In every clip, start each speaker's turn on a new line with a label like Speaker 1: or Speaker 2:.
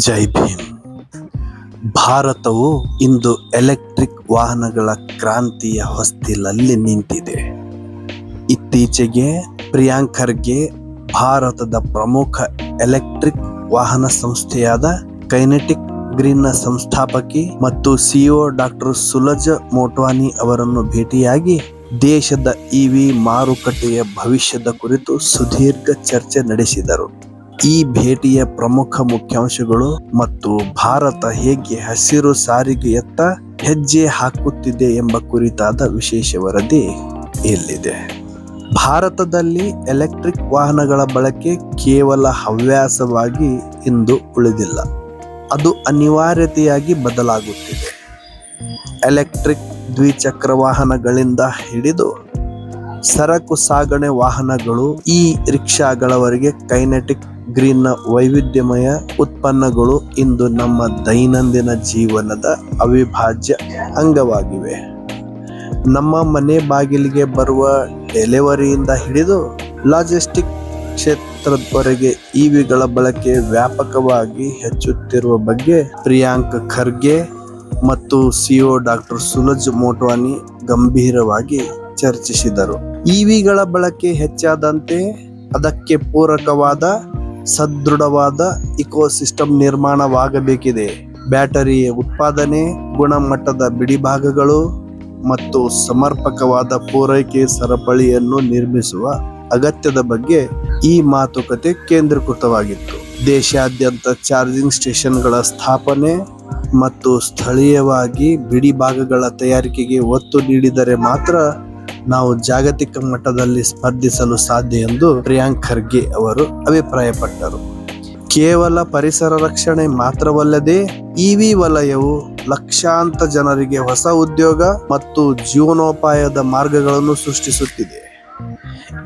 Speaker 1: ಜೈ ಭೀಮ್. ಭಾರತವು ಇಂದು ಎಲೆಕ್ಟ್ರಿಕ್ ವಾಹನಗಳ ಕ್ರಾಂತಿಯ ಹೊಸ್ತಿಲಲ್ಲಿ ನಿಂತಿದೆ. ಇತ್ತೀಚೆಗೆ ಪ್ರಿಯಾಂಕ್ ಖರ್ಗೆ ಭಾರತದ ಪ್ರಮುಖ ಎಲೆಕ್ಟ್ರಿಕ್ ವಾಹನ ಸಂಸ್ಥೆಯಾದ ಕೈನೆಟಿಕ್ ಗ್ರೀನ್ನ ಸಂಸ್ಥಾಪಕಿ ಮತ್ತು ಸಿಇಒ ಡಾಕ್ಟರ್ ಸುಲಜ ಮೋಟ್ವಾನಿ ಅವರನ್ನು ಭೇಟಿಯಾಗಿ ದೇಶದ ಇವಿ ಮಾರುಕಟ್ಟೆಯ ಭವಿಷ್ಯದ ಕುರಿತು ಸುದೀರ್ಘ ಚರ್ಚೆ ನಡೆಸಿದರು. ಈ ಭೇಟಿಯ ಪ್ರಮುಖ ಮುಖ್ಯಾಂಶಗಳು ಮತ್ತು ಭಾರತ ಹೇಗೆ ಹಸಿರು ಸಾರಿಗೆಯತ್ತ ಹೆಜ್ಜೆ ಹಾಕುತ್ತಿದೆ ಎಂಬ ಕುರಿತಾದ ವಿಶೇಷ ವರದಿ ಇಲ್ಲಿದೆ. ಭಾರತದಲ್ಲಿ ಎಲೆಕ್ಟ್ರಿಕ್ ವಾಹನಗಳ ಬಳಕೆ ಕೇವಲ ಹವ್ಯಾಸವಾಗಿ ಇಂದು ಉಳಿದಿಲ್ಲ, ಅದು ಅನಿವಾರ್ಯತೆಯಾಗಿ ಬದಲಾಗುತ್ತಿದೆ. ಎಲೆಕ್ಟ್ರಿಕ್ ದ್ವಿಚಕ್ರ ವಾಹನಗಳಿಂದ ಹಿಡಿದು ಸರಕು ಸಾಗಣೆ ವಾಹನಗಳು, ಈ ರಿಕ್ಷಾಗಳವರೆಗೆ ಕೈನೆಟಿಕ್ ಗ್ರೀನ್ನ ವೈವಿಧ್ಯಮಯ ಉತ್ಪನ್ನಗಳು ಇಂದು ನಮ್ಮ ದೈನಂದಿನ ಜೀವನದ ಅವಿಭಾಜ್ಯ ಅಂಗವಾಗಿವೆ. ನಮ್ಮ ಮನೆ ಬಾಗಿಲಿಗೆ ಬರುವ ಡೆಲಿವರಿಯಿಂದ ಹಿಡಿದು ಲಾಜಿಸ್ಟಿಕ್ ಕ್ಷೇತ್ರದವರೆಗೆ ಇವಿಗಳ ಬಳಕೆ ವ್ಯಾಪಕವಾಗಿ ಹೆಚ್ಚುತ್ತಿರುವ ಬಗ್ಗೆ ಪ್ರಿಯಾಂಕ್ ಖರ್ಗೆ ಮತ್ತು ಸಿಇಒ ಡಾಕ್ಟರ್ ಸುಲಜ್ ಮೋಟ್ವಾನಿ ಗಂಭೀರವಾಗಿ ಚರ್ಚಿಸಿದರು. ಇವಿಗಳ ಬಳಕೆ ಹೆಚ್ಚಾದಂತೆ ಅದಕ್ಕೆ ಪೂರಕವಾದ ಸದೃಢವಾದ ಇಕೋಸಿಸ್ಟಮ್ ನಿರ್ಮಾಣವಾಗಬೇಕಿದೆ. ಬ್ಯಾಟರಿ ಉತ್ಪಾದನೆ, ಗುಣಮಟ್ಟದ ಬಿಡಿಭಾಗಗಳು ಮತ್ತು ಸಮರ್ಪಕವಾದ ಪೂರೈಕೆ ಸರಪಳಿಯನ್ನು ನಿರ್ಮಿಸುವ ಅಗತ್ಯದ ಬಗ್ಗೆ ಈ ಮಾತುಕತೆ ಕೇಂದ್ರೀಕೃತವಾಗಿತ್ತು. ದೇಶಾದ್ಯಂತ ಚಾರ್ಜಿಂಗ್ ಸ್ಟೇಷನ್ಗಳ ಸ್ಥಾಪನೆ ಮತ್ತು ಸ್ಥಳೀಯವಾಗಿ ಬಿಡಿಭಾಗಗಳ ತಯಾರಿಕೆಗೆ ಒತ್ತು ನೀಡಿದರೆ ಮಾತ್ರ ನಾವು ಜಾಗತಿಕ ಮಟ್ಟದಲ್ಲಿ ಸ್ಪರ್ಧಿಸಲು ಸಾಧ್ಯ ಎಂದು ಪ್ರಿಯಾಂಕ್ ಖರ್ಗೆ ಅವರು ಅಭಿಪ್ರಾಯಪಟ್ಟರು. ಕೇವಲ ಪರಿಸರ ರಕ್ಷಣೆ ಮಾತ್ರವಲ್ಲದೆ ಇವಿ ವಲಯವು ಲಕ್ಷಾಂತರ ಜನರಿಗೆ ಹೊಸ ಉದ್ಯೋಗ ಮತ್ತು ಜೀವನೋಪಾಯದ ಮಾರ್ಗಗಳನ್ನು ಸೃಷ್ಟಿಸುತ್ತಿದೆ.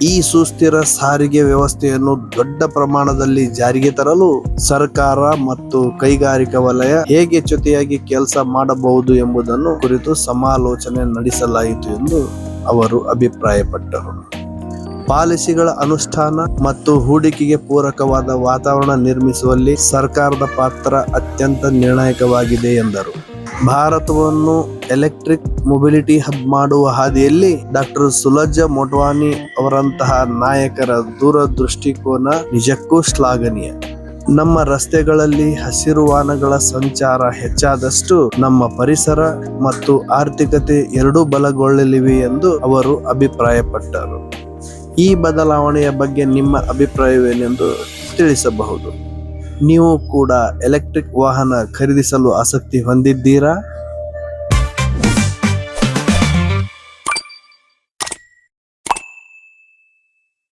Speaker 1: ಈ ಸುಸ್ಥಿರ ಸಾರಿಗೆ ವ್ಯವಸ್ಥೆಯನ್ನು ದೊಡ್ಡ ಪ್ರಮಾಣದಲ್ಲಿ ಜಾರಿಗೆ ತರಲು ಸರ್ಕಾರ ಮತ್ತು ಕೈಗಾರಿಕಾ ವಲಯ ಹೇಗೆ ಜೊತೆಯಾಗಿ ಕೆಲಸ ಮಾಡಬಹುದು ಎಂಬುದನ್ನು ಕುರಿತು ಸಮಾಲೋಚನೆ ನಡೆಸಲಾಯಿತು ಎಂದು ಅವರು ಅಭಿಪ್ರಾಯಪಟ್ಟರು. ಪಾಲಿಸಿಗಳ ಅನುಷ್ಠಾನ ಮತ್ತು ಹೂಡಿಕೆಗೆ ಪೂರಕವಾದ ವಾತಾವರಣ ನಿರ್ಮಿಸುವಲ್ಲಿ ಸರ್ಕಾರದ ಪಾತ್ರ ಅತ್ಯಂತ ನಿರ್ಣಾಯಕವಾಗಿದೆ ಎಂದರು. ಭಾರತವನ್ನು ಎಲೆಕ್ಟ್ರಿಕ್ ಮೊಬಿಲಿಟಿ ಹಬ್ ಮಾಡುವ ಹಾದಿಯಲ್ಲಿ ಡಾಕ್ಟರ್ ಸುಲಜ ಮೋಟ್ವಾನಿ ಅವರಂತಹ ನಾಯಕರ ದೂರದೃಷ್ಟಿಕೋನ ನಿಜಕ್ಕೂ ಶ್ಲಾಘನೀಯ. ನಮ್ಮ ರಸ್ತೆಗಳಲ್ಲಿ ಹಸಿರು ವಾಹನಗಳ ಸಂಚಾರ ಹೆಚ್ಚಾದಷ್ಟು ನಮ್ಮ ಪರಿಸರ ಮತ್ತು ಆರ್ಥಿಕತೆ ಎರಡೂ ಬಲಗೊಳ್ಳಲಿವೆ ಎಂದು ಅವರು ಅಭಿಪ್ರಾಯಪಟ್ಟರು. ಈ ಬದಲಾವಣೆಯ ಬಗ್ಗೆ ನಿಮ್ಮ ಅಭಿಪ್ರಾಯವೇನೆಂದು ತಿಳಿಸಬಹುದು. ನೀವು ಕೂಡ ಎಲೆಕ್ಟ್ರಿಕ್ ವಾಹನ ಖರೀದಿಸಲು ಆಸಕ್ತಿ ಹೊಂದಿದ್ದೀರಾ?